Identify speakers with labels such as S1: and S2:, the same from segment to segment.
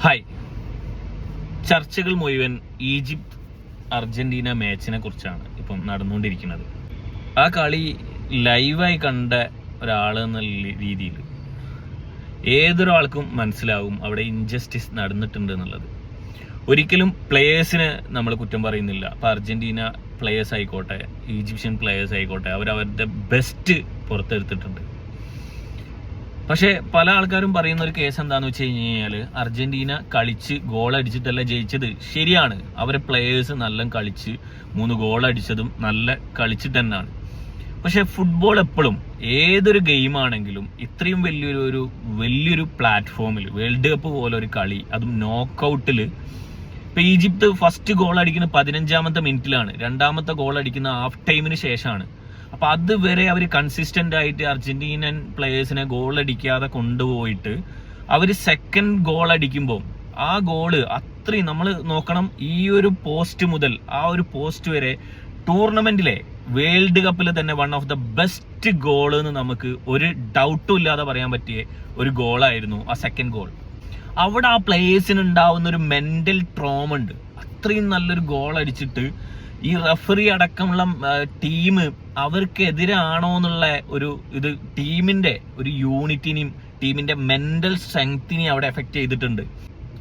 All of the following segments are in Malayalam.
S1: ഹായ്. ചർച്ചകൾ മുഴുവൻ ഈജിപ്ത് അർജന്റീന മാച്ചിനെ കുറിച്ചാണ് ഇപ്പം നടന്നുകൊണ്ടിരിക്കുന്നത്. ആ കളി ലൈവായി കണ്ട ഒരാൾ എന്നുള്ള രീതിയിൽ ഏതൊരാൾക്കും മനസ്സിലാവും അവിടെ ഇൻജസ്റ്റിസ് നടന്നിട്ടുണ്ട് എന്നുള്ളത്. ഒരിക്കലും പ്ലേയേഴ്സിനെ നമ്മൾ കുറ്റം പറയുന്നില്ല. അപ്പം അർജന്റീന പ്ലേയേഴ്സ് ആയിക്കോട്ടെ, ഈജിപ്ഷ്യൻ പ്ലേയേഴ്സ് ആയിക്കോട്ടെ, അവരവരുടെ ബെസ്റ്റ് പുറത്തെടുത്തിട്ടുണ്ട്. പക്ഷേ പല ആൾക്കാരും പറയുന്ന ഒരു കേസ് എന്താണെന്ന് വെച്ച് കഴിഞ്ഞാൽ അർജന്റീന കളിച്ച് ഗോൾ അടിച്ചിട്ടല്ല ജയിച്ചത്. ശരിയാണ്, അവരെ പ്ലേയേഴ്സ് നല്ല കളിച്ച് 3 ഗോൾ അടിച്ചതും നല്ല കളിച്ചിട്ട് തന്നെയാണ്. പക്ഷെ ഫുട്ബോൾ എപ്പോഴും ഏതൊരു ഗെയിമാണെങ്കിലും ഇത്രയും വലിയൊരു പ്ലാറ്റ്ഫോമിൽ വേൾഡ് കപ്പ് പോലെ ഒരു കളി, അതും നോക്കൗട്ടിൽ. ഇപ്പൊ ഈജിപ്ത് ഫസ്റ്റ് ഗോൾ അടിക്കുന്ന 15ാമത്തെ മിനിറ്റിലാണ്, രണ്ടാമത്തെ ഗോൾ അടിക്കുന്ന ഹാഫ് ടൈമിന് ശേഷമാണ്. അപ്പൊ അതുവരെ അവർ കൺസിസ്റ്റന്റ് ആയിട്ട് അർജന്റീനൻ പ്ലേയേഴ്സിനെ ഗോൾ അടിക്കാതെ കൊണ്ടുപോയിട്ട് അവര് സെക്കൻഡ് ഗോൾ അടിക്കുമ്പോൾ ആ ഗോള് അത്രയും നമ്മൾ നോക്കണം. ഈ ഒരു പോസ്റ്റ് മുതൽ ആ ഒരു പോസ്റ്റ് വരെ ടൂർണമെന്റിലെ വേൾഡ് കപ്പിൽ തന്നെ one of the best goal എന്ന് നമുക്ക് ഒരു ഡൗട്ടും ഇല്ലാതെ പറയാൻ പറ്റിയ ഒരു ഗോളായിരുന്നു ആ സെക്കൻഡ് ഗോൾ. അവിടെ ആ പ്ലേയേഴ്സിന് ഉണ്ടാവുന്ന ഒരു മെന്റൽ ട്രോമ ഉണ്ട്. അത്രയും നല്ലൊരു ഗോൾ അടിച്ചിട്ട് ഈ റഫറി അടക്കമുള്ള ടീം അവർക്കെതിരാണോ എന്നുള്ള ഇത് ടീമിന്റെ ഒരു യൂണിറ്റിനെയും ടീമിന്റെ മെന്റൽ സ്ട്രെങ്തിനെയും അവിടെ എഫക്ട് ചെയ്തിട്ടുണ്ട്.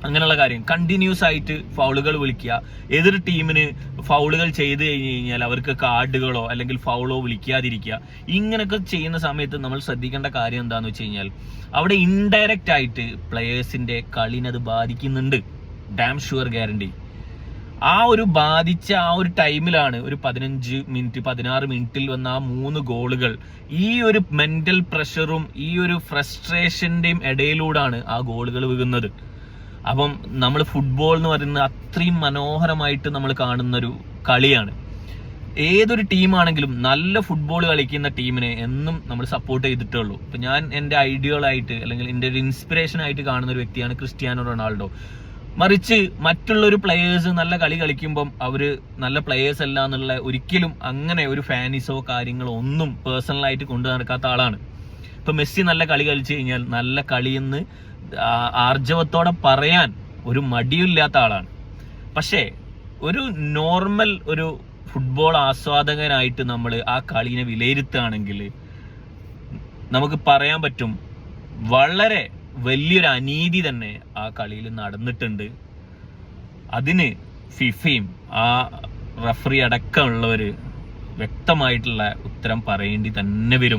S1: അങ്ങനെയുള്ള കാര്യം കണ്ടിന്യൂസ് ആയിട്ട് ഫൗളുകൾ വിളിക്കുക, എതിർ ടീമിന് ഫൗളുകൾ ചെയ്ത് കഴിഞ്ഞ് കഴിഞ്ഞാൽ അവർക്ക് കാർഡുകളോ അല്ലെങ്കിൽ ഫൗളോ വിളിക്കാതിരിക്കുക. ഇങ്ങനെയൊക്കെ ചെയ്യുന്ന സമയത്ത് നമ്മൾ ശ്രദ്ധിക്കേണ്ട കാര്യം എന്താണെന്ന് വെച്ച് കഴിഞ്ഞാൽ അവിടെ ഇൻഡയറക്റ്റ് ആയിട്ട് പ്ലേയേഴ്സിന്റെ കളിനെ അത് ബാധിക്കുന്നുണ്ട്. Dam sure guarantee. ആ ഒരു ബാധിച്ച ആ ഒരു ടൈമിലാണ് ഒരു 16 മിനിറ്റിൽ വന്ന ആ 3 ഗോളുകൾ ഈ ഒരു മെന്റൽ പ്രഷറും ഈ ഒരു ഫ്രസ്ട്രേഷന്റെയും ഇടയിലൂടെയാണ് ആ ഗോളുകൾ വീഴുന്നത്. അപ്പം നമ്മൾ ഫുട്ബോൾ എന്ന് പറയുന്നത് അത്രയും മനോഹരമായിട്ട് നമ്മൾ കാണുന്നൊരു കളിയാണ്. ഏതൊരു ടീമാണെങ്കിലും നല്ല ഫുട്ബോൾ കളിക്കുന്ന ടീമിനെ എന്നും നമ്മൾ സപ്പോർട്ട് ചെയ്തിട്ടുള്ളൂ. ഇപ്പൊ ഞാൻ എൻ്റെ ഐഡിയലായിട്ട് അല്ലെങ്കിൽ എൻ്റെ ഒരു ഇൻസ്പിറേഷൻ ആയിട്ട് കാണുന്ന ഒരു വ്യക്തിയാണ് ക്രിസ്ത്യാനോ റൊണാൾഡോ. മറിച്ച് മറ്റുള്ളൊരു പ്ലേയേഴ്സ് നല്ല കളി കളിക്കുമ്പം അവര് നല്ല പ്ലേയേഴ്സ് അല്ല എന്നുള്ള ഒരിക്കലും അങ്ങനെ ഒരു ഫാനിസോ കാര്യങ്ങളോ ഒന്നും പേഴ്സണലായിട്ട് കൊണ്ടു നടക്കാത്ത ആളാണ്. ഇപ്പൊ മെസ്സി നല്ല കളി കളിച്ചു കഴിഞ്ഞാൽ നല്ല കളിയെന്ന് ആർജവത്തോടെ പറയാൻ ഒരു മടിയില്ലാത്ത ആളാണ്. പക്ഷേ ഒരു നോർമൽ ഒരു ഫുട്ബോൾ ആസ്വാദകനായിട്ട് നമ്മൾ ആ കളിനെ വിലയിരുത്തുകയാണെങ്കിൽ നമുക്ക് പറയാൻ പറ്റും വളരെ വലിയൊരു അനീതി തന്നെ ആ കളിയിൽ നടന്നിട്ടുണ്ട്. അതിന് ഫിഫയും ആ റഫറി അടക്കമുള്ളവർ വ്യക്തമായിട്ടുള്ള ഉത്തരം പറയേണ്ടി തന്നെ വരും.